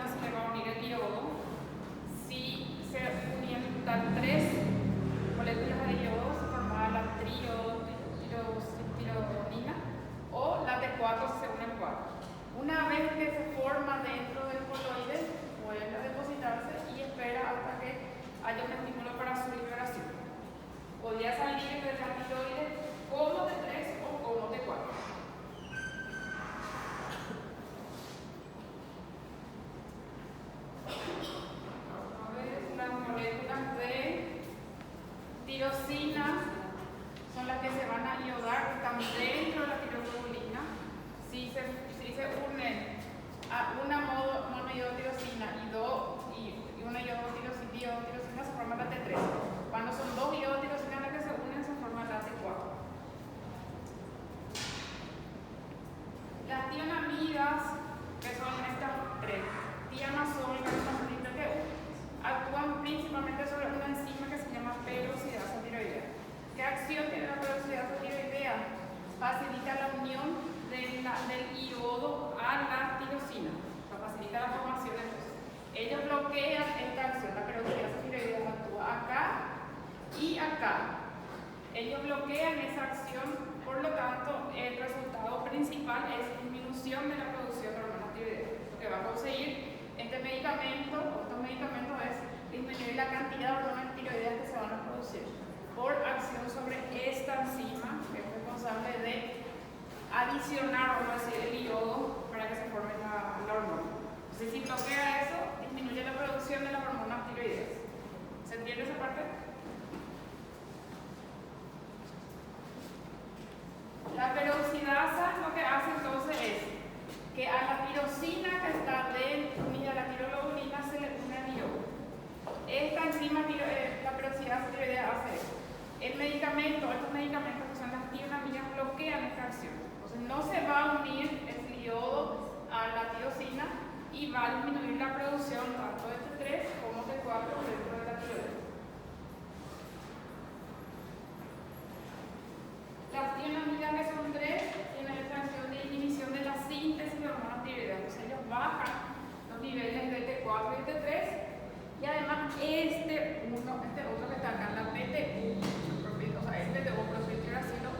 tirosina se le va a unir el iodo. Si se unían tres moléculas de iodo, se formaba la tironina, o la T4 si se unen 4. Una vez que se forma dentro del coloide, vuelve a depositarse y espera hasta que haya un estímulo para su liberación. Podría salir del tiroides como T3 o como T4. Las moléculas de tirosina son las que se van a iodar, están dentro de la tiroglobulina. Si se unen a una monoiodotirosina y una iodotirosina, se forma la T3. Cuando son dos iodotirosinas las que se unen, se forma la T4. Las tionamidas, que son estas tres, tiamazol, galactosol y TTU, actúan principalmente sobre una enzima que se llama peroxidasa tiroidea. ¿Qué acción tiene la peroxidasa tiroidea? Facilita la unión del iodo a la tirosina, o sea, facilita la formación. Entonces, ellos bloquean esta acción. La peroxidasa tiroidea actúa acá y acá. Ellos bloquean esa acción, por lo tanto, el resultado principal es disminución de la producción de hormonas tiroideas. Lo que va a conseguir este medicamento, o estos medicamentos, es disminuir la cantidad de hormonas tiroideas que se van a producir por acción sobre esta enzima que es responsable de adicionar, vamos a decir, el iodo para que se forme la hormona. Entonces, si bloquea eso, disminuye la producción de las hormonas tiroideas. ¿Se entiende esa parte? La peroxidasa lo que hace entonces es que a la tirosina que está unida a la tiroglobulina se le une el iodo. Esta enzima, la peroxidasa tiroidea, hace eso. Estos medicamentos que son las tionaminas, bloquean esta acción. Entonces no se va a unir el iodo a la tirosina y va a disminuir la producción tanto de T3 como de T4 dentro de la tiroides. Las tionaminas, que son tres, tienen esta acción de inhibición de la síntesis de hormonas tiroideas. Entonces ellos bajan los niveles de T4 y T3, y además este otro que está acá, la PTU, o sea, este de propitracilo,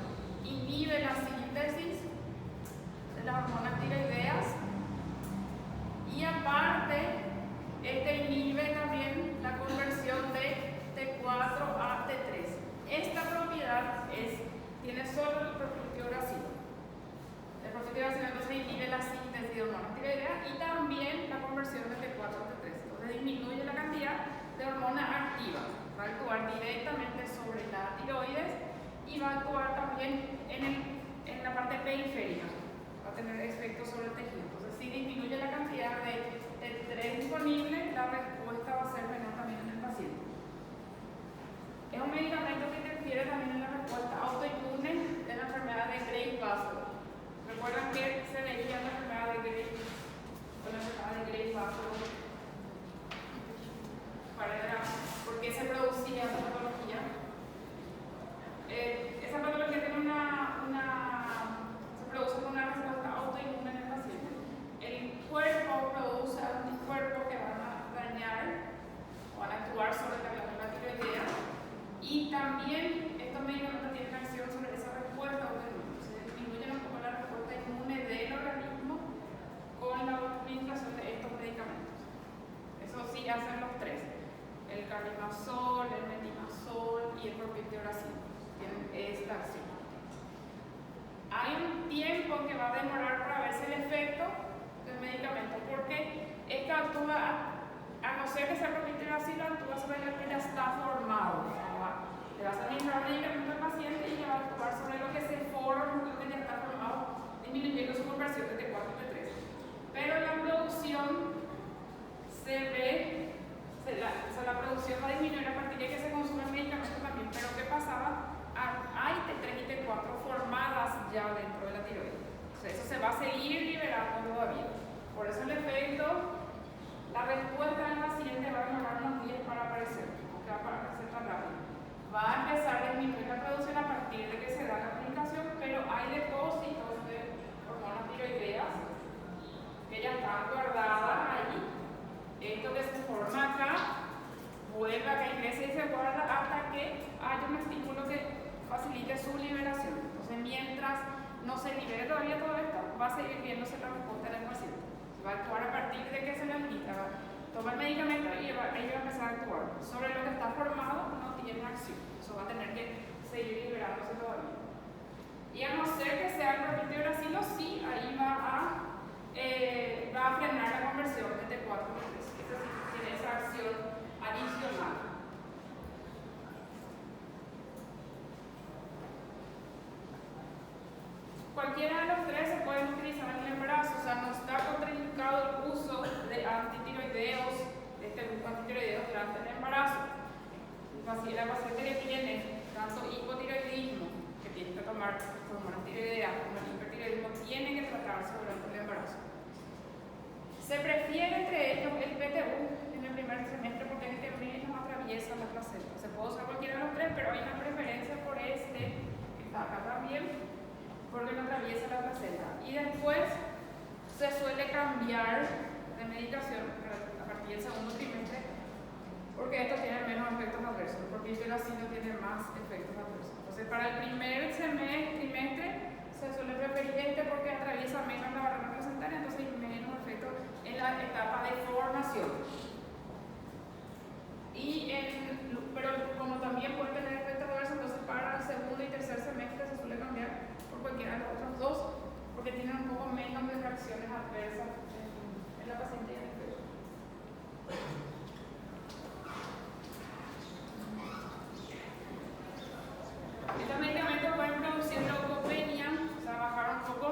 inhibe la síntesis de las hormonas tiroideas, y aparte este inhibe también la conversión de T4 a T3. Esta propiedad tiene solo el propiltiogracilo. El propiltiogracilo entonces inhibe la síntesis de hormonas tiroideas y también la conversión de T4 a T3. Entonces disminuye la cantidad de hormonas activas. Va a actuar directamente sobre la tiroides y va a actuar también en la parte periférica. Va a tener efectos sobre el tejido. Entonces, si disminuye la cantidad de T3 disponible, la respuesta va a ser menor también en el paciente. Es un medicamento que interfiere también en la respuesta autoinmune de la enfermedad de Graves-Bassett. ¿Recuerdan que se veía la enfermedad de Graves-Bassett? ¿Por qué se producía esa patología? Esa patología tiene se produce con una respuesta autoinmune en el paciente. El cuerpo produce anticuerpos que van a dañar o van a actuar sobre la glándula tiroidea, y también estos medicamentos tienen acción sobre esa respuesta autoinmune. Se disminuye un poco la respuesta inmune del organismo con la administración de estos medicamentos. Eso sí hacen los tres: el cardimazol, el metimazol y el propiltiogracilo. Tienen esta acción. Hay un tiempo que va a demorar para verse el efecto del medicamento, porque esto actúa, a no ser que sea propiltiogracilo, actúa sobre lo que ya está formado. Le vas a administrar el medicamento al paciente y le va a actuar sobre lo que se forma, lo que ya está formado, disminuyendo su conversión de T4 a T3. Pero la producción la producción va a disminuir a partir de que se consume el medicamento también. Pero ¿qué pasaba? Hay T3 y T4 formadas ya dentro de la tiroides. O sea, eso se va a seguir liberando todavía. Por eso el efecto, la respuesta del paciente va a demorar unos días para aparecer, aunque va a aparecer tan rápido. Va a empezar a disminuir la producción a partir de que se da la medicación, pero hay depósitos de hormonas tiroideas que ya están guardadas allí va a seguir viéndose la respuesta del paciente. Va a actuar a partir de que se le limita, toma el medicamento y ahí va a empezar a actuar. Sobre lo que está formado no tiene acción, eso va a tener que seguir liberándose todavía. Y a no ser que sea el propiltiolacilo, sí, ahí va a frenar la conversión de T4 a T3. Es decir, tiene esa acción adicional. Cualquiera de los tres se pueden utilizar en el embarazo, o sea, no está contraindicado el uso de antitiroideos, de este grupo antitiroideos durante el embarazo. La paciente que tiene tanto hipotiroidismo, que tiene que tomar hormonas tiroideas, como el hipertiroidismo, tiene que tratarse durante el embarazo. Se prefiere entre ellos el PTU en el primer semestre porque es el que menos atraviesa la placenta. Se puede usar cualquiera de los tres, pero hay una preferencia por este, que está acá también, porque no atraviesa la placenta. Y después se suele cambiar de medicación a partir del segundo trimestre, porque estos tienen menos efectos adversos, porque el no tiene más efectos adversos. Entonces, para el primer trimestre se suele preferir este porque atraviesa menos la barrera placentaria, entonces hay menos efectos en la etapa de formación. Pero como también puede tener efectos adversos, entonces para el segundo y tercer semestre se suele cambiar por cualquiera de los otros dos, porque tienen un poco menos de reacciones adversas en la paciente y en el bebé. Estos medicamentos pueden producir leucopenia, o sea, bajar un poco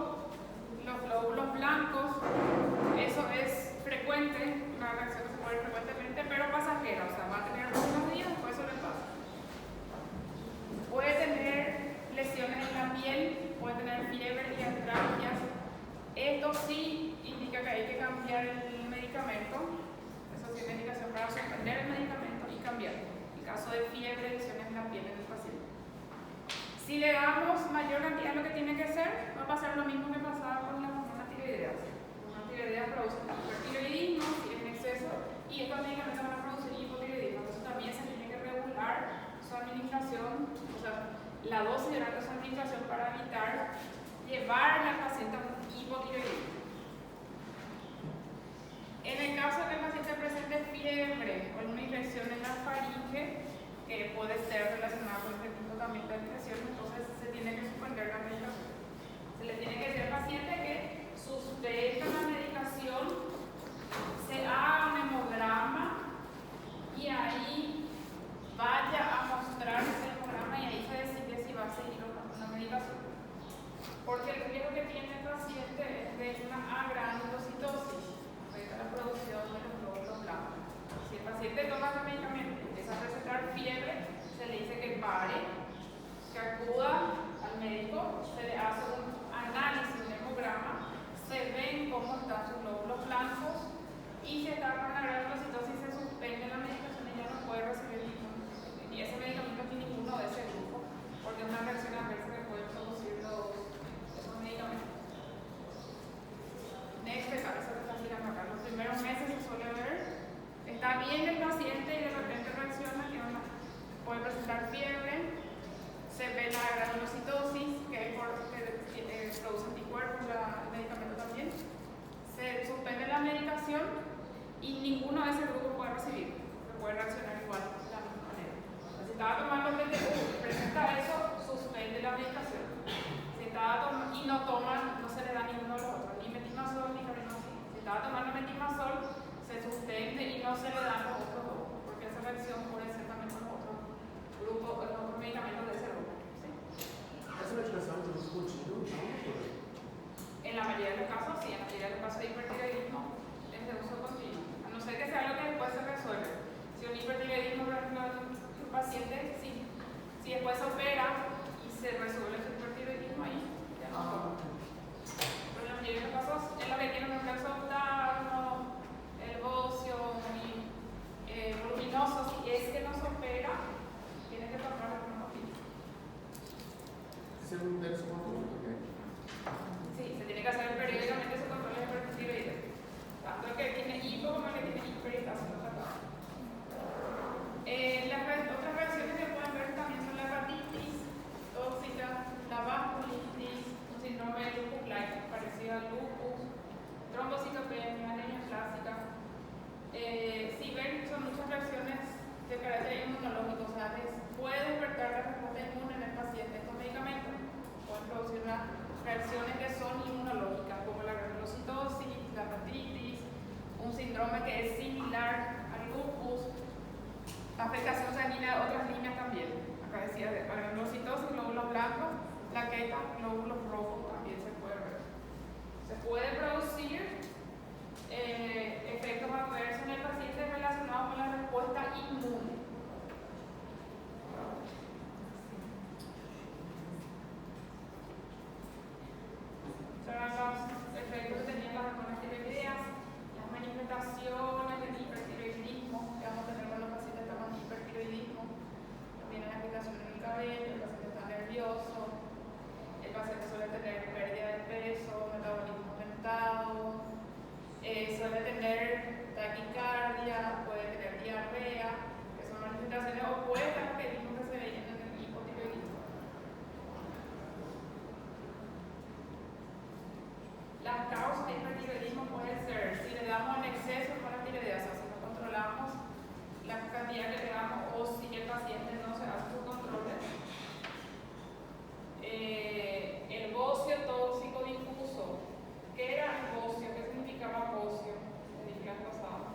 los glóbulos blancos. Eso es frecuente, una reacción que se puede ver frecuentemente, pero pasajera, o sea, va a tener algunos días, después eso le pasa. Puede tener lesiones en la piel, puede tener fiebre y artralgias. Esto sí indica que hay que cambiar el medicamento. Eso sí es una indicación para suspender el medicamento y cambiar. En caso de fiebre, lesiones en la piel en el paciente. Si le damos mayor cantidad de lo que tiene que ser, va a pasar lo mismo que pasaba con las hormonas tiroideas. Las hormonas tiroideas producen hipertiroidismo si es en exceso, y estos medicamentos van a producir hipotiroidismo. Entonces también se tiene que regular su administración, o sea, la dosis durante su administración para evitar llevar al paciente a un hipotiroidismo. En el caso de que el paciente presente fiebre o una infección en la faringe, que puede ser relacionada con este tipo también de infección, entonces se tiene que suspender la medicación. Se le tiene que decir al paciente que suspenda la medicación, se haga un hemograma y ahí vaya a mostrar ese hemograma y ahí se decide si va a seguir o no con la medicación. Porque el riesgo que tiene el paciente es de una agranulocitosis, afecta la producción de los glóbulos blancos. Si el paciente toma el medicamento y empieza a presentar fiebre, se le dice que pare, que acuda al médico, se le hace un análisis, un hemograma, se ven cómo están sus glóbulos blancos y si está con una granulocitosis se suspende la medicación y ya no puede recibir ni ese medicamento ni ninguno de ese grupo, porque es una reacción adversa que pueden producir esos medicamentos. Next etapa, eso que está girando acá. Los primeros meses se suele ver, está bien el paciente y de repente reacciona, puede presentar fiebre, se ve la granulocitosis, que produce anticuerpos, el medicamento también, se suspende la medicación y ninguno de ese grupo puede recibir, se puede reaccionar igual de la misma manera. Si estaba tomando PTU, presenta eso, suspende la medicación. Si estaba tomando, y no toma, no se le da ninguno de los otros, ni metimazol ni carbimazol. Si estaba tomando metimazol, se suspende y no se le dan los otros dos, porque esa reacción puede ser también con otros grupos, con otros medicamentos de ese grupo. ¿Sí? ¿Esa medicación es discutido? En la mayoría de los casos, sí, en la mayoría de los casos de hipertiroidismo es de uso continuo. A no ser que sea algo que después se resuelve. Si un hipertiroidismo, por ejemplo, un paciente, sí, si después se opera y se resuelve su hipertiroidismo, ahí ya no toma. Pero en la mayoría de los casos, es lo que tiene un reflexo octavo, el bocio, muy voluminoso, si es que no se opera, tiene que tomar alguna opinión. ¿Es un tercio control? Sí, se tiene que hacer periódicamente ese control de hipertiroidismo. Tanto el que tiene hipo como el que tiene hiper está siendo tratado. Las otras reacciones que pueden ver también son la hepatitis tóxica, la vasculitis, un síndrome carácter inmunológico, o sea, puede despertar la respuesta inmune en el paciente. Estos medicamentos pueden producir unas reacciones que son inmunológicas, como la granulocitosis, la artritis, un síndrome que es similar al lupus, afectación sanguínea de otras líneas también. Acá decía de granulocitosis, glóbulos blancos, plaquetas, glóbulos rojos también se puede ver. Se puede producir efectos adversos en el paciente relacionados con la respuesta inmune. Serán los efectos que tenían las hormonas tiroideas, las manifestaciones del hipertiroidismo que vamos a tener cuando el paciente está con hipertiroidismo. También hay afectación en el cabello, el paciente está nervioso, el paciente suele tener pérdida de peso, metabolismo aumentado, suele tener taquicardia, puede tener diarrea, que son manifestaciones opuestas a las que vimos que se veían en el hipotiroidismo. Las causas de hipertiroidismo pueden ser si le damos en exceso con la tiroideasa, si no controlamos la cantidad que le damos o si el paciente no se hace sus controles. El bocio tóxico difuso. ¿Qué era el bocio? ¿Qué significaba bocio? Le dije la pasada.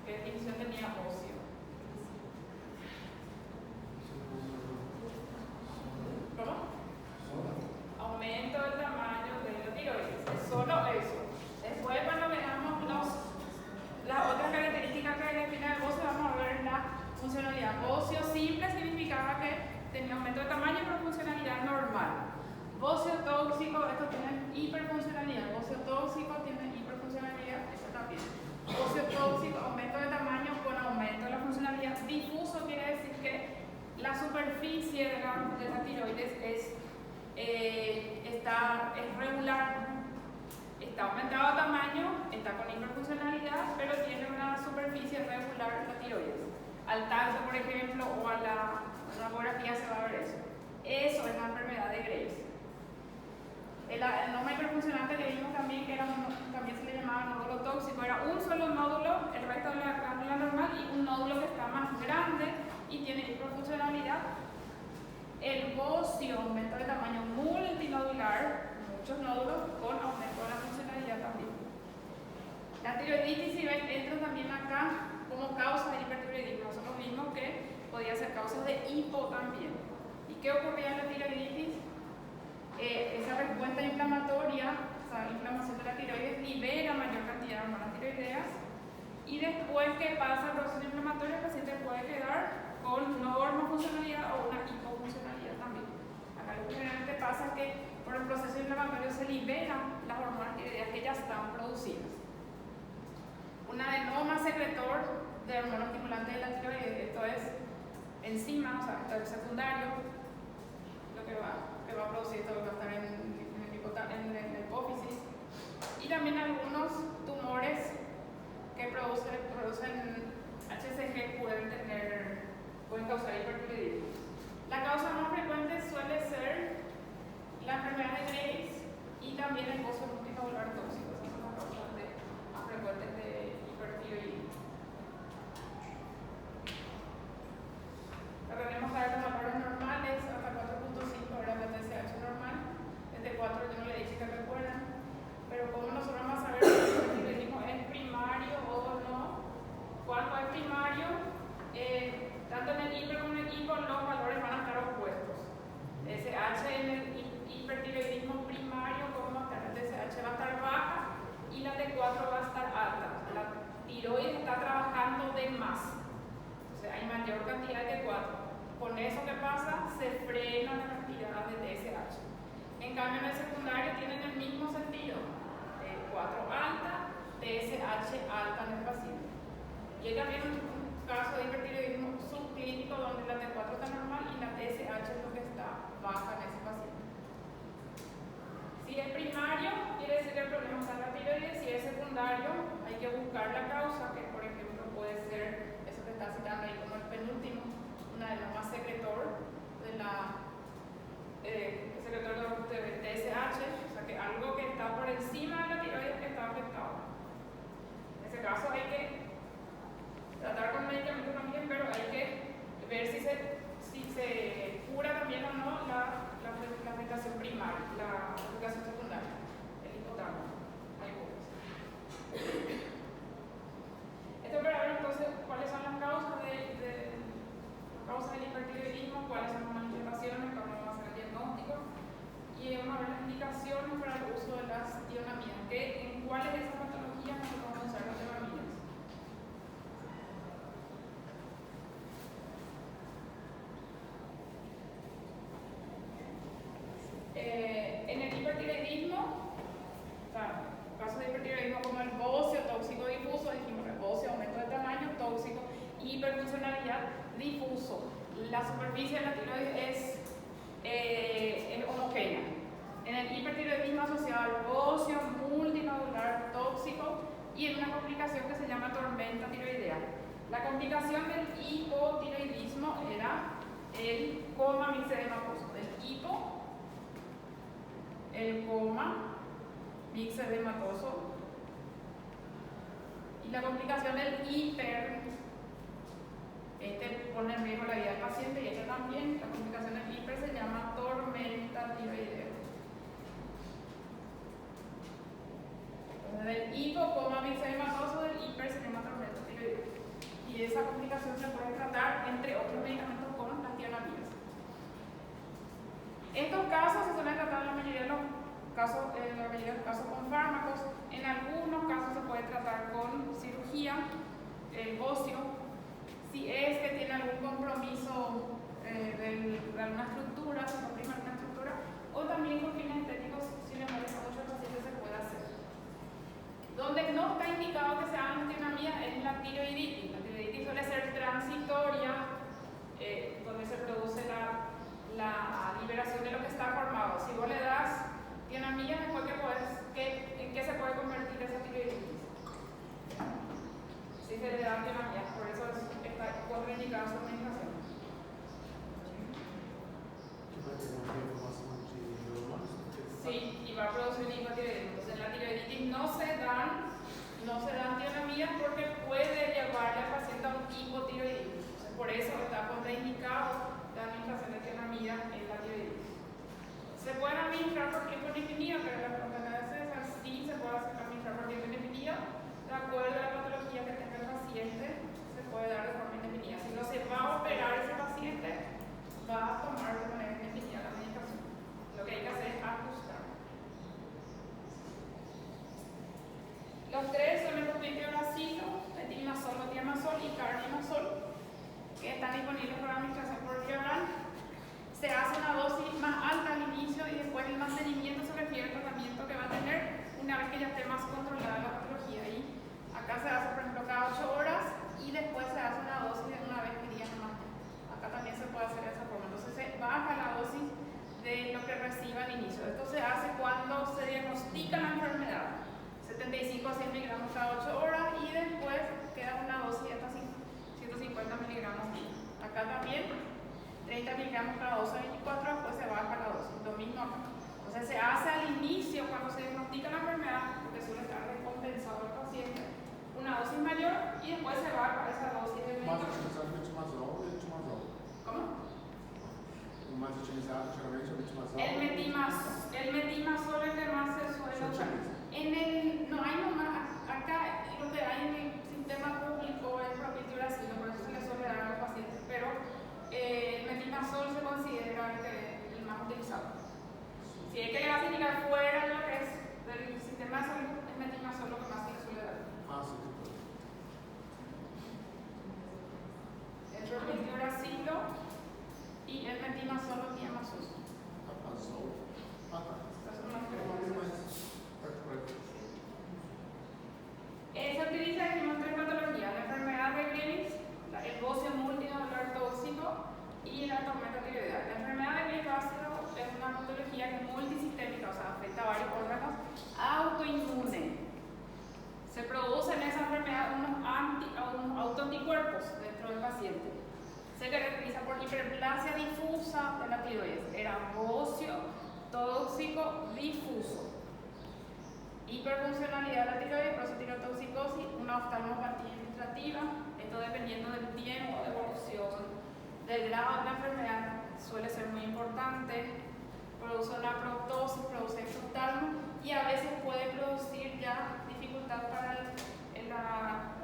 ¿Qué definición tenía bocio? ¿Cómo? Aumento del tamaño de la tiroides. Es solo eso. Después, cuando veamos las otras características que definen el bocio, vamos a ver la funcionalidad. Bocio simple significaba que tenía aumento de tamaño pero funcionalidad normal. Bocio tóxico, estos tienen hiperfuncionalidad. Bocio tóxico tiene hiperfuncionalidad, eso también. Bocio tóxico, aumento de tamaño con aumento de la funcionalidad. Difuso quiere decir que la superficie de la tiroides es regular, está aumentado de tamaño, está con hiperfuncionalidad, pero tiene una superficie regular la tiroides. Al tacto, por ejemplo, o a la ecografía se va a ver eso. Eso es la enfermedad de Graves. El nódulo hiperfuncionante que vimos también, que era también se le llamaba nódulo tóxico, era un solo nódulo, el resto de la glándula normal, y un nódulo que está más grande y tiene hiperfuncionalidad. El bocio, aumento de tamaño multinodular, muchos nódulos con aumento de la funcionalidad también. La tiroiditis, si ven, entra también acá como causa de hipertiroidismo. Nosotros vimos que podía ser causa de hipo también. ¿Y qué ocurría en la tiroiditis? Esa respuesta inflamatoria, o sea, la inflamación de la tiroides libera mayor cantidad de hormonas tiroideas y después que pasa el proceso inflamatorio el paciente puede quedar con normofuncionalidad o una hipofuncionalidad también. Acá lo que generalmente pasa es que por el proceso inflamatorio se liberan las hormonas tiroideas que ya están producidas. Un adenoma secretor de hormona estimulante de la tiroides, esto es enzima, o sea, esto es secundario, lo que va a producir esto va a estar en el hipófisis. Y también algunos tumores que producen HCG pueden causar hipertiroidismo. La causa más frecuente suele ser la enfermedad de Graves y también el bocio multinodular tóxico. Esas son las causas más frecuentes de hipertiroidismo. Tenemos que ver los valores normales, hasta 4.5 era la TSH normal, desde 4 yo no le dije que recuerdan, pero como nosotros vamos a saber si el hipertiroidismo es primario o no, cuando es primario, tanto en el hiper como en el hipo los valores van a estar opuestos. TSH en el hipertiroidismo primario, como va a estar? La TSH va a estar baja y la T4 va a estar alta. La tiroides está trabajando de más. Hay mayor cantidad de T4. Con eso que pasa, se frena la cantidad de TSH. En cambio, en el secundario tienen el mismo sentido. T4 alta, TSH alta en el paciente. Y hay también un caso de hipertiroidismo subclínico donde la T4 está normal y la TSH es lo que está baja en ese paciente. Si es primario, quiere decir que el problema está en la tiroides. Si es secundario, hay que buscar la causa, que por ejemplo puede ser eso que está citando ahí como el penúltimo, un adenoma secretor de TSH, o sea que algo que está por encima de la tiroides que está afectado. En ese caso hay que el coma mixedematoso, el hipo, el coma mixedematoso y la complicación del hiper. Este pone en riesgo la vida del paciente y este también. La complicación del hiper se llama tormenta tiroidea. Del hipo, coma mixedematoso, del hiper se llama tormenta tiroidea. Y esa complicación se puede tratar, entre otros medicamentos, con las tianamidas. Estos casos se suelen tratar en la mayoría de los casos, con fármacos. En algunos casos se puede tratar con cirugía, el óseo, si es que tiene algún compromiso de alguna estructura, si comprime alguna estructura, o también con fines estéticos, si le molesta mucho al paciente se puede hacer. Donde no está indicado que se hagan tianamidas es la tiroiditis. La tiroiditis suele ser transitoria, donde se produce la liberación de lo que está formado. Si vos le das tianamidas, después ¿en qué se puede convertir esa tiroiditis? Si se le da tianamidas, por eso está contraindicada su medicación. Sí, y va a producir hipotiroidismo. Entonces, la tiroiditis no se dan tianamidas porque puede llevarle al paciente a un hipotiroidismo. Entonces, por eso está contraindicado la administración de tianamidas en la tiroiditis. Se pueden administrar por tiempo indefinido, pero la enfermedad es así, se puede administrar por tiempo indefinido. De acuerdo a la patología que tenga el paciente, se puede dar de forma indefinida. Si no se va a operar ese paciente, va a tomar de manera indefinida la medicación. Lo que hay que hacer es ajustar. Los tres son el clopidogrel, metilmazol, metilmazol y carbimazol, que están disponibles para administración por vía oral. Se hace una dosis más alta al inicio y después el mantenimiento se refiere al tratamiento que va a tener una vez que ya esté más controlada la patología. Y acá se hace, por ejemplo, cada 8 horas y después se hace una dosis de una vez al día nomás. Acá también se puede hacer de esa forma. Entonces se baja la dosis de lo que reciba al inicio. Esto se hace cuando se diagnostica la enfermedad. 75 a 100 miligramos cada 8 horas y después queda una dosis de hasta 150 miligramos. Acá también 30 miligramos cada 12 a 24, después se baja la dosis. Lo mismo acá. Entonces se hace al inicio cuando se diagnostica la enfermedad, porque suele estar descompensado el paciente, una dosis mayor y después se baja esa dosis de medicamento. ¿Cómo? O mais utilizado geralmente é o metilmazol. El metilmazol es el que más se suele usar. No hay nomás, acá lo que hay en el sistema público es clopidogrel, por eso se le suele dar a los pacientes, pero el metilmazol se considera el más utilizado. Si es que le vas a indicar fuera de lo que es del sistema de salud, el metilmazol lo que más se le suele dar. El clopidogrel y el metilmazol lo tiene más uso. Se utiliza en tres patologías: la enfermedad de Graves, el bocio multinodular tóxico y la tormenta tiroidea. La enfermedad de Graves es una patología que es multisistémica, o sea, afecta a varios órganos, autoinmune. Se producen en esa enfermedad unos autoanticuerpos dentro del paciente. Se caracteriza por hiperplasia difusa de la tiroides. Era bocio tóxico difuso. Hiperfuncionalidad de la tiroides, prosetirotoxicosis, una oftalmopatía administrativa. Esto dependiendo del tiempo de evolución, del grado de la enfermedad, suele ser muy importante. Produce una proptosis, produce exoftalmo y a veces puede producir ya dificultad para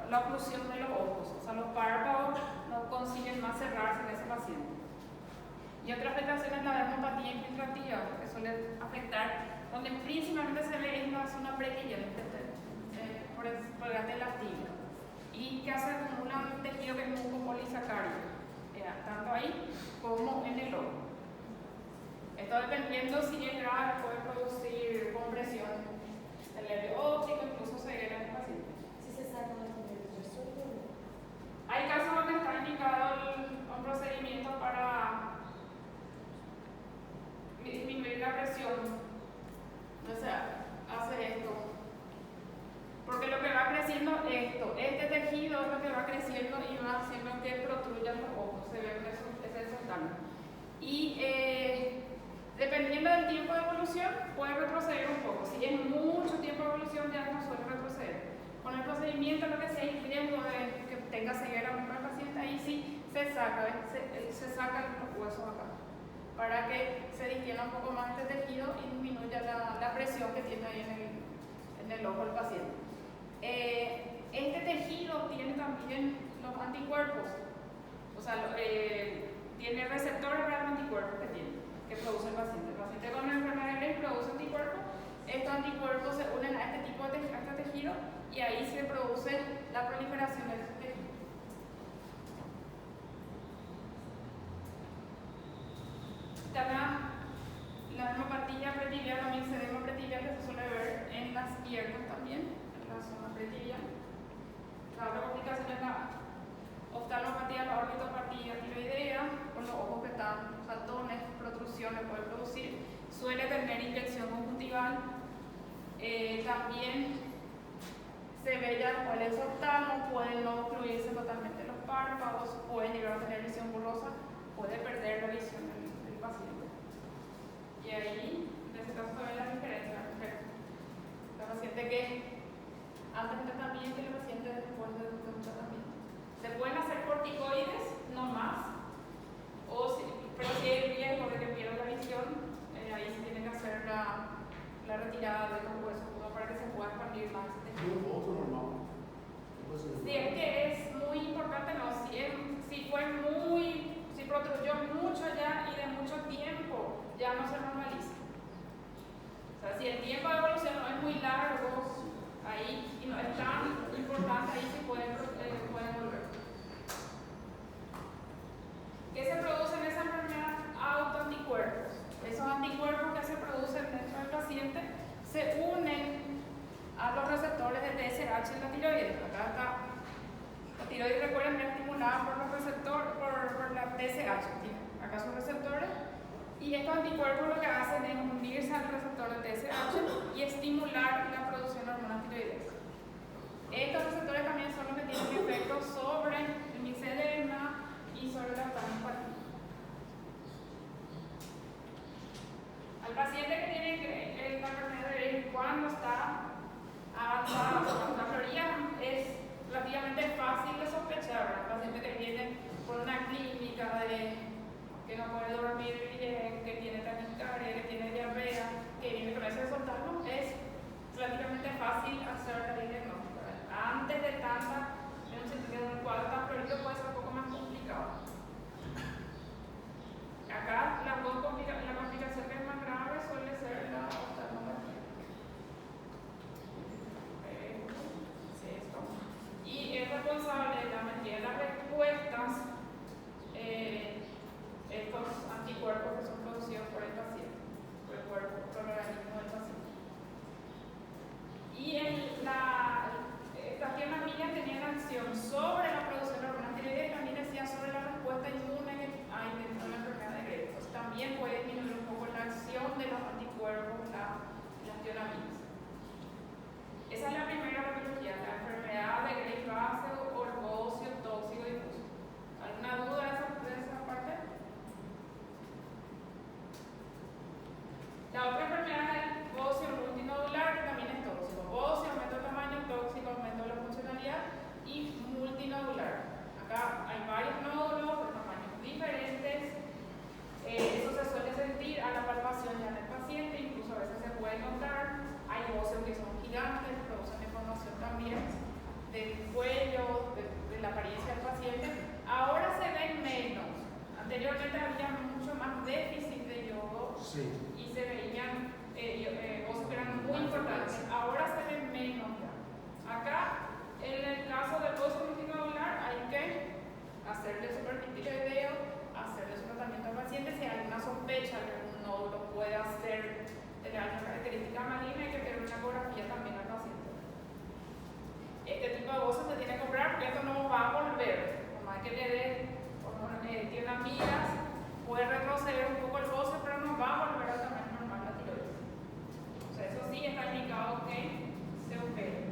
la oclusión de los ojos. O sea, los párpados no consiguen más cerrarse en ese paciente. Y otra afectación es la dermopatía infiltrativa, que suele afectar, donde principalmente se ve en la zona prequillente, por el elastina, y que se acumula un tejido que es mucopolisacárido, tanto ahí como en el ojo. Esto dependiendo si es grave puede producir compresión del nervio óptico, incluso ceguera en el paciente. Si se saca la tiroides, hay casos donde está indicado un procedimiento para disminuir la presión. O sea, hace esto. Porque lo que va creciendo este tejido es lo que va creciendo y va haciendo que protruyan los ojos. Se ve ese resultado. inhibición ya no suele retroceder. Con el procedimiento lo que se hay riesgo de que tenga ceguera para el paciente, ahí sí se saca los huesos acá, para que se distienda un poco más este tejido y disminuya la presión que tiene ahí en el ojo del paciente. Este tejido tiene también los anticuerpos, o sea, tiene receptores para los anticuerpos que produce el paciente. El paciente con enfermedad de Graves produce anticuerpos, estos anticuerpos se unen a este tipo de tejido y ahí se produce la proliferación de este tejido. La neuropatía pretibial, o mixedema pretibial, que se suele ver en las piernas también, en la zona pretibial. La otra complicación es la oftalmopatía, la orbitopatía tiroidea, con los ojos que están saltones, protrusiones puede producir, suele tener inyección conjuntival. También se ve ya después el exoftalmo, pueden no ocluirse totalmente los párpados, pueden llegar a tener visión borrosa, puede perder la visión del paciente. Y ahí, en ese caso, se ve la diferencia. La paciente que antes del tratamiento y la paciente después de un tratamiento. Se pueden hacer corticoides, no más, pero si hay riesgo de que pierda la visión, ahí se tiene que hacer la retirada de los huesos como para que se pueda expandir más. Otro normal. Si es que es muy importante, no, si protruyó mucho ya y de mucho tiempo, ya no se normaliza. O sea, si el tiempo de evolución no es muy largo, ahí, y no es tan importante, ahí sí pueden volver. ¿Qué se produce en esa enfermedad? Autoanticuerpos. Esos anticuerpos que se producen dentro del paciente se unen a los receptores de TSH en la tiroides. Acá está. La tiroides, recuerden, es estimulada por los receptores, por la TSH. Acá son receptores. Y estos anticuerpos lo que hacen es unirse al receptor de TSH y estimular la producción de hormonas tiroideas. Estos receptores también son los que tienen efectos sobre el mixedema y sobre la oftalmopatía. Al paciente que tiene la enfermedad de Graves, cuando está avanzada, cuando la floría, es relativamente fácil de sospechar. El paciente que viene con una clínica de que no puede dormir bien, que tiene taquicardia, que tiene diarrea, que viene con ese exoftalmo, es relativamente fácil hacer el diagnóstico. Antes de tanta, en un cuadro tan florido puede ser un poco más complicado. Acá la complicación que es más grave suele ser la oftalmopatía. Y es responsable de la mayoría de las respuestas estos anticuerpos que son producidos por el paciente, por el organismo del paciente. Y estas piernas mías tenían acción sobre la producción de hormonas tiroideas y también decía sobre la respuesta inmune que hay dentro de la enfermedad de Graves. Entonces, también puede disminuir un poco la acción de los anticuerpos, las tionaminas. Esa es la primera patología, la enfermedad de Graves base o el bocio tóxico difuso. ¿Alguna duda de esa parte? La otra enfermedad es el bocio multinodular, que también es tóxico. Bocio, aumento de tamaño, tóxico, aumento de la funcionalidad, y multinodular. Acá hay varios nódulos de tamaños diferentes. Eso se suele sentir a la palpación ya del paciente, incluso a veces se puede notar. Hay bocios que son gigantes, producen información también del cuello, de la apariencia del paciente. Ahora se ven menos. Anteriormente había mucho más déficit de yodo. Sí. Y se veían bocios que eran muy importantes. Ahora se ven menos ya. Acá, en el caso del bocio multinodular, hay que hacerle su perfil tiroideo, hacerle su tratamiento al paciente. Si hay alguna sospecha de que un nódulo puede tener alguna característica maligna, hay que hacer una ecografía también al paciente. Este tipo de bocio se tiene que comprar porque esto no va a volver. Por más que le dé tiene amigas, puede retroceder un poco el bocio, pero no va a volver al tamaño normal la tiroides. O sea, eso sí está indicado que se opere.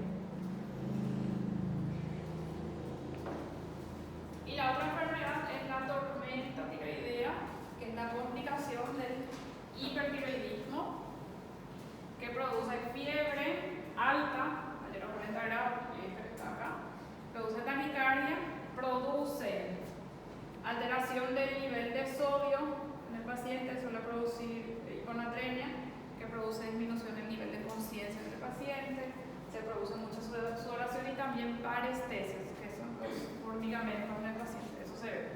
Y la otra enfermedad es la tormenta tiroidea, que es la complicación del hipertiroidismo, que produce fiebre, alta, mayor a 40 grados, esta que está acá, produce taquicardia, produce alteración del nivel de sodio en el paciente, suele producir hiponatremia, que produce disminución del nivel de conciencia del paciente, se produce mucha sudoración y también parestesias, que son los formigamentos en el paciente, eso se ve.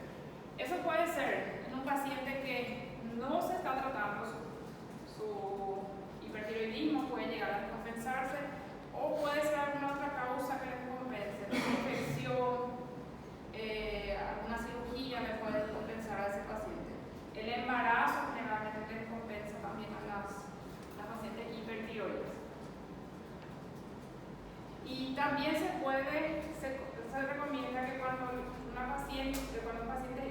Eso puede ser en un paciente que no se está tratando su hipertiroidismo, puede llegar a descompensarse, o puede ser alguna otra causa que le descompense, una infección, alguna cirugía le puede descompensar a ese paciente. El embarazo generalmente le descompensa también a las pacientes hipertiroides. Y también se recomienda que cuando un paciente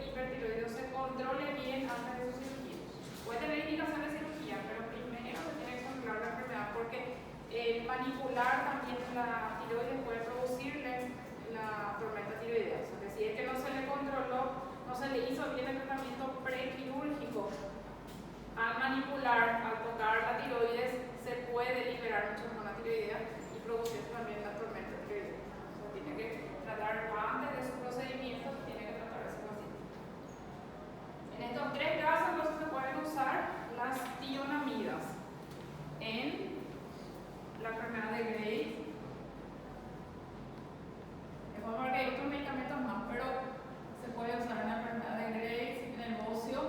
hipertiroideo se controle bien antes de su cirugía. Puede tener indicación de cirugía, pero primero se tiene que controlar la enfermedad porque manipular también la tiroides puede producirle la tormenta tiroidea. O sea, que si es que no se le controló, no se le hizo bien el tratamiento prequirúrgico, al manipular, al tocar la tiroides, se puede liberar mucha hormona tiroidea y producir también la tormenta tiroidea. O sea, tiene que tratar antes de su procedimiento, tiene que tratar ese paciente. En estos tres casos, entonces se pueden usar las tionamidas en la enfermedad de Graves. Vamos a ver que hay otros medicamentos más, pero se puede usar en la enfermedad de Graves, en el bocio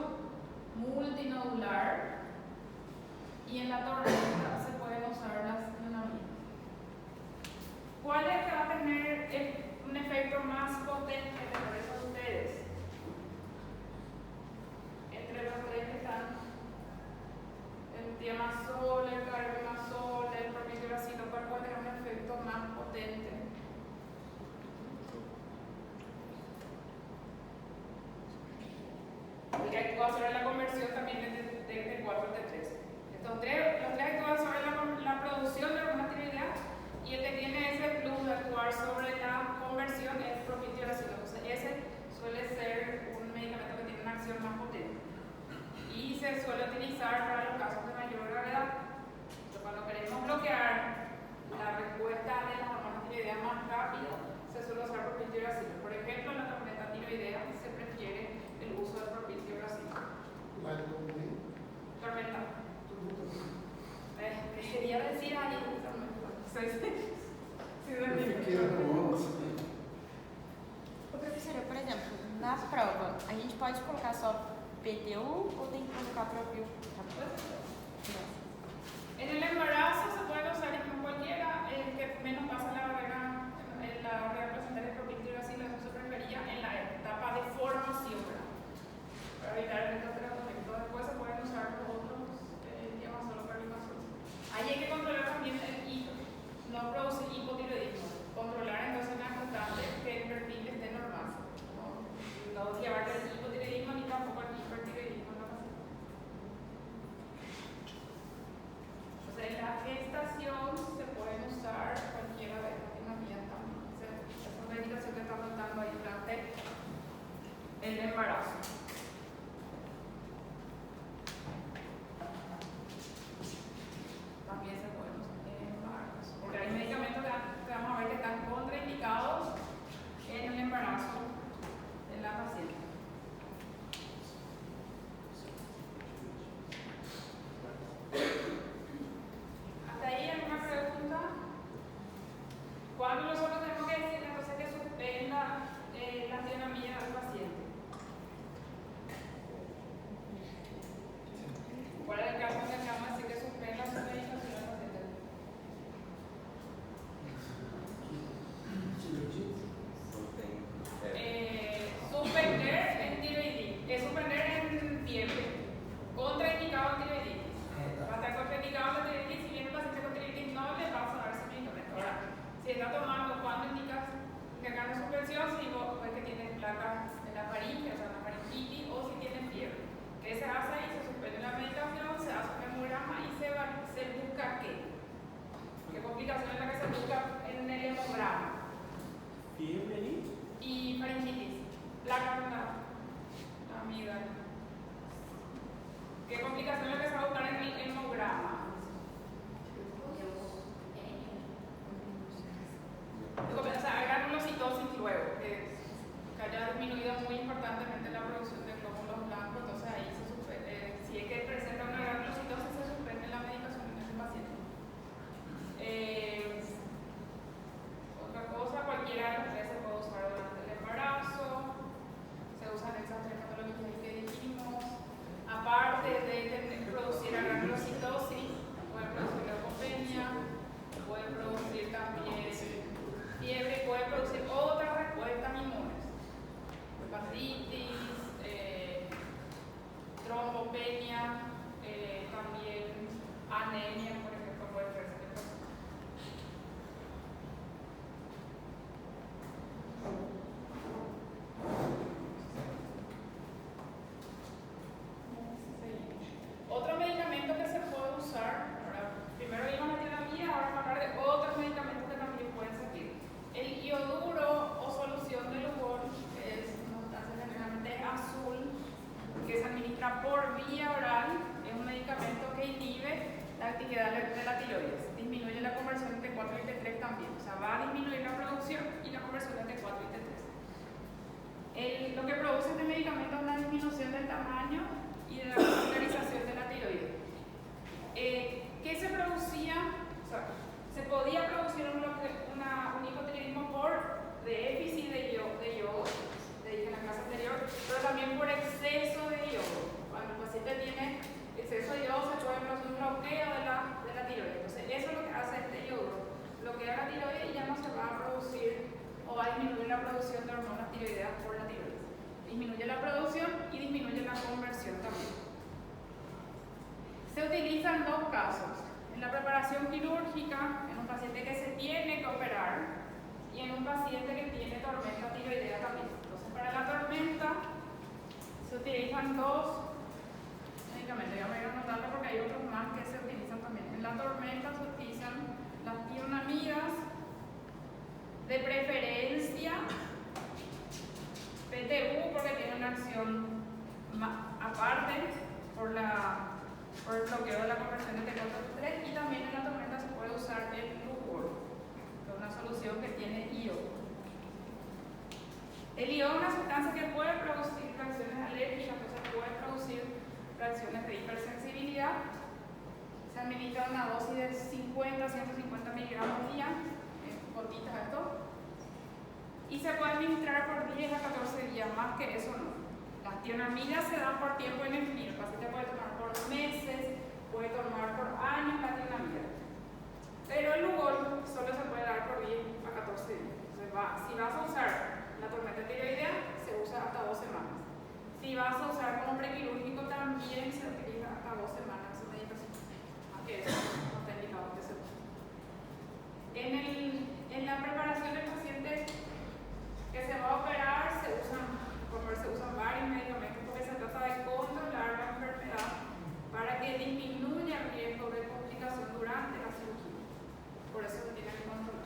multinodular y en la tormenta se pueden usar las tionamidas. ¿Cuál es que va a tener un efecto más potente de parece a ustedes? Entre los tres que están, el tiamazol, el carbimazol, el propitiracilo, ¿cuál puede tener un efecto más potente? El que actúa sobre la conversión también es de 4 a T3. Los tres actúan sobre la producción de hormona tiroidea y el que tiene ese plus de actuar sobre la conversión es el propitiracilo. Entonces ese suele ser un medicamento que tiene una acción más potente y se suele utilizar para los casos de mayor gravedad. Entonces, cuando queremos bloquear la respuesta de las hormonas tiroideas más rápido, se suele usar propitiracilo. Por ejemplo, en la tormenta tiroidea se prefiere el uso del propitiracilo. Tormenta. Quería decir ahí tormenta. Ô, professora, por exemplo, na prova, a gente pode colocar só PTU ou tem que colocar próprio? En el embarazo se puede usar en cualquiera, el que menos pasa la barrera presentar el propitiracilo, eso se prefería en la etapa de formación, para evitar el tratamiento. Después se pueden usar los otros tiamazol o carbimazol. Ahí hay que controlar también no producir hipotiroidismo, controlar entonces la constante que el perfil esté normal, no llevar el hipotiroidismo ni tampoco el hipertiroidismo en la paciente. Entonces tiroiditis, trombopenia, también anemia, por ejemplo, puede ser. Otro medicamento que se puede usar, primero vimos la tiramida, ahora vamos a hablar de otros medicamentos que también pueden servir. El ioduro o solución de Lugol, que es una sustancia generalmente azul, que se administra por vía oral, es un medicamento que inhibe la actividad de la tiroides, disminuye la conversión entre T4 y T3 también, o sea, va a disminuir la producción y la conversión entre T4 y T3. Lo que produce este medicamento es una disminución del tamaño y de la vascularización de la tiroides. ¿Qué se producía? O sea, se podía producir un hipotiroidismo por déficit de yodo, te dije en la clase anterior, pero también por exceso de yodo. Cuando el paciente tiene exceso de yodo se puede producir un bloqueo de la tiroides. Entonces, eso es lo que hace este yodo. Bloquea la tiroides y ya no se va a producir o va a disminuir la producción de hormonas tiroideas por la tiroides. Disminuye la producción y disminuye la conversión también. Se utiliza en dos casos. En la preparación quirúrgica, en un paciente que se tiene que operar y en un paciente que tiene tormenta tiroidea también. Entonces, para la tormenta se utilizan dos medicamentos. Ya me voy a anotarlo porque hay otros más que se utilizan también. En la tormenta se utilizan las tionamidas, de preferencia PTU porque tiene una acción aparte por el bloqueo de la conversión de T4 a T3, y también en la tormenta se puede usar el Lugol, que es una solución que tiene iodo. El iodo es una sustancia que puede producir reacciones alérgicas, entonces puede producir reacciones de hipersensibilidad. Se administra una dosis de 50 a 150 miligramos al día, gotitas esto, y se puede administrar por 10 a 14 días, más que eso no. Las tionamidas se dan por tiempo indefinido, el paciente puede tomar por meses, puede tomar por años la tionamida, pero el Lugol solo se puede dar por 10 a 14 días. Entonces, si vas a usar la tormenta tiroidea, se usa hasta 2 semanas. Si vas a usar como prequirúrgico, también se utiliza hasta 2 semanas esa medicación, aunque eso no está indicado que se use. En la preparación del paciente que se va a operar se usan varios medicamentos porque se trata de controlar la enfermedad para que disminuya el riesgo de complicación durante la cirugía. Por eso se tiene que controlar.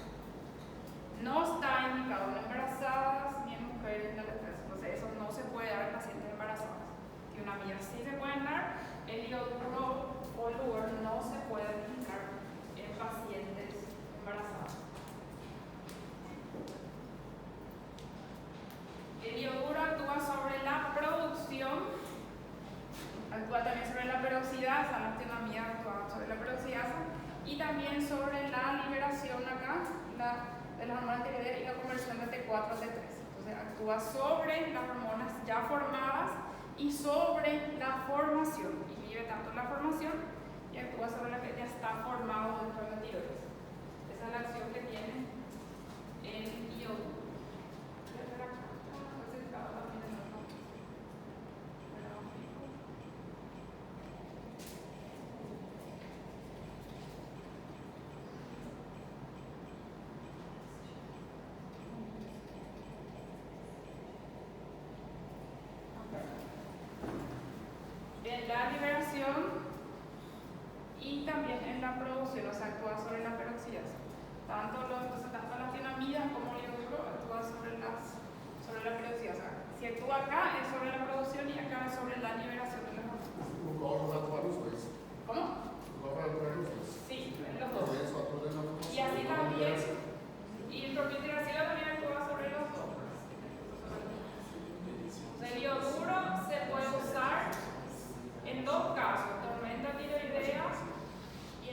No está indicado en embarazadas ni en mujeres de la lactancia. Entonces eso no se puede dar en pacientes embarazadas. Tionamidas sí se pueden dar, el ioduro o el Lugol no se puede aplicar en pacientes embarazadas. El ioduro actúa sobre la producción, actúa también sobre la peroxidasa, las tionamidas actúan sobre la peroxidasa y también sobre la liberación acá de las hormonas tiroideas y la conversión de T4 a T3. Entonces actúa sobre las hormonas ya formadas y sobre la formación, inhibe tanto la formación y actúa sobre la que ya está formado dentro de la tiroides. Esa es la acción que tiene el ioduro. En la liberación y también en la producción, o sea, actúa sobre la peroxidasa. Tanto las tionamidas como el ioduro actúa sobre la peroxidasa. Si actúa acá es sobre la producción y acá es sobre la liberación de las hormonas. ¿Cómo? Sí, en los dos. Y así también, y el propiltiracilo también actúa sobre los dos. El ioduro se puede usar en dos casos, tormenta tiroidea y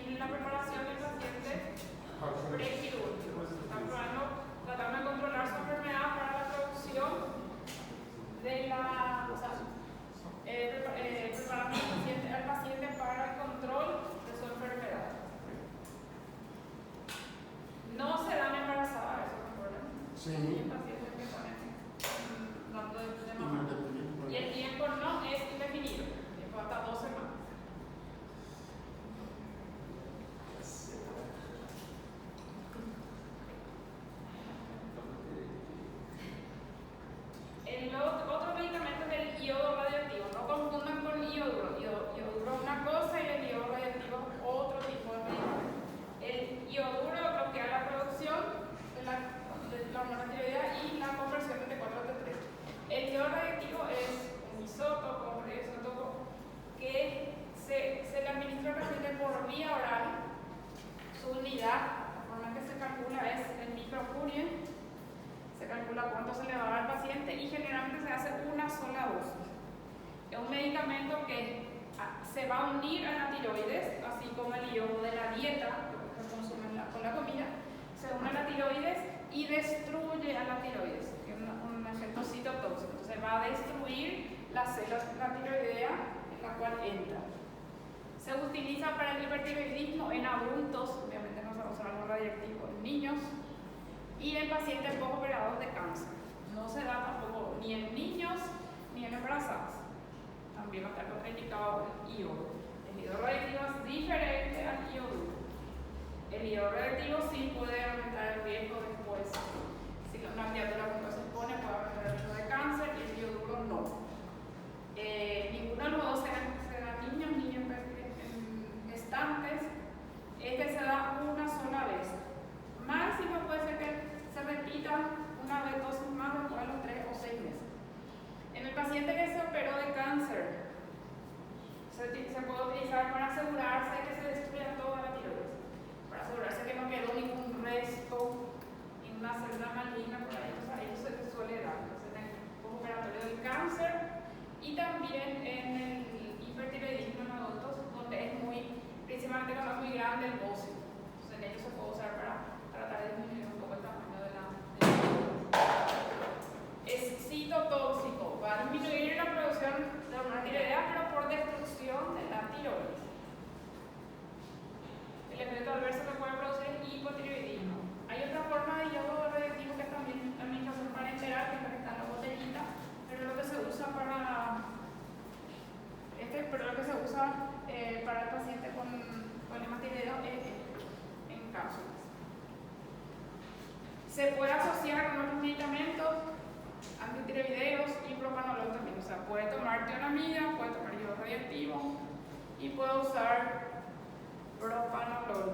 realidad, la forma en que se calcula es el microcurie, se calcula cuánto se le va a dar al paciente y generalmente se hace una sola dosis. Es un medicamento que se va a unir a la tiroides, así como el yodo de la dieta, lo que se consume con la comida, se une a la tiroides y destruye a la tiroides, que es un efecto citotóxico. Entonces va a destruir las células de la tiroidea en la cual entra. Se utiliza para el hipertiroidismo en adultos, obviamente no se va a usar algo radiactivo en niños, y en pacientes postoperados de cáncer. No se da tampoco ni en niños ni en embarazadas. También va a estar contraindicado el iodo. El iodo radioactivo es diferente al iodo. El iodo radioactivo sí puede aumentar el riesgo después. Si una criatura cuando se expone puede aumentar el riesgo de cáncer y el iodo no. Ninguno de los dos se da niños ni en gestantes. Este se da una sola vez. Máximo puede ser que se repita una vez, dosis más después de los 3 o 6 meses. En el paciente que se operó de cáncer, se puede utilizar para asegurarse de que se destruya toda la tiroides, para asegurarse que no quedó ningún resto, ninguna célula maligna por ahí. Entonces, ahí se suele dar. Entonces, en el postoperatorio del cáncer y también en el hipertiroidismo en adultos, donde es principalmente cuando es muy grande el bócido. Entonces, en ellos se puede usar para tratar de disminuir un poco el tamaño de la es citotóxico, va a disminuir la producción de hormona tiroidea, pero por destrucción de la tiroides. El efecto adverso que puede producir es hipotiroidismo. Hay otra forma de yodo radioactivo que es también administración parenteral, que es la que está en la botellita, pero lo que se usa para para el paciente con problemas tiroideos es en cápsulas. Se puede asociar con otros medicamentos antitiroideos y propanolol también. O sea, puede tomar tionamida, puede tomar yodo radioactivo y puede usar propanolol.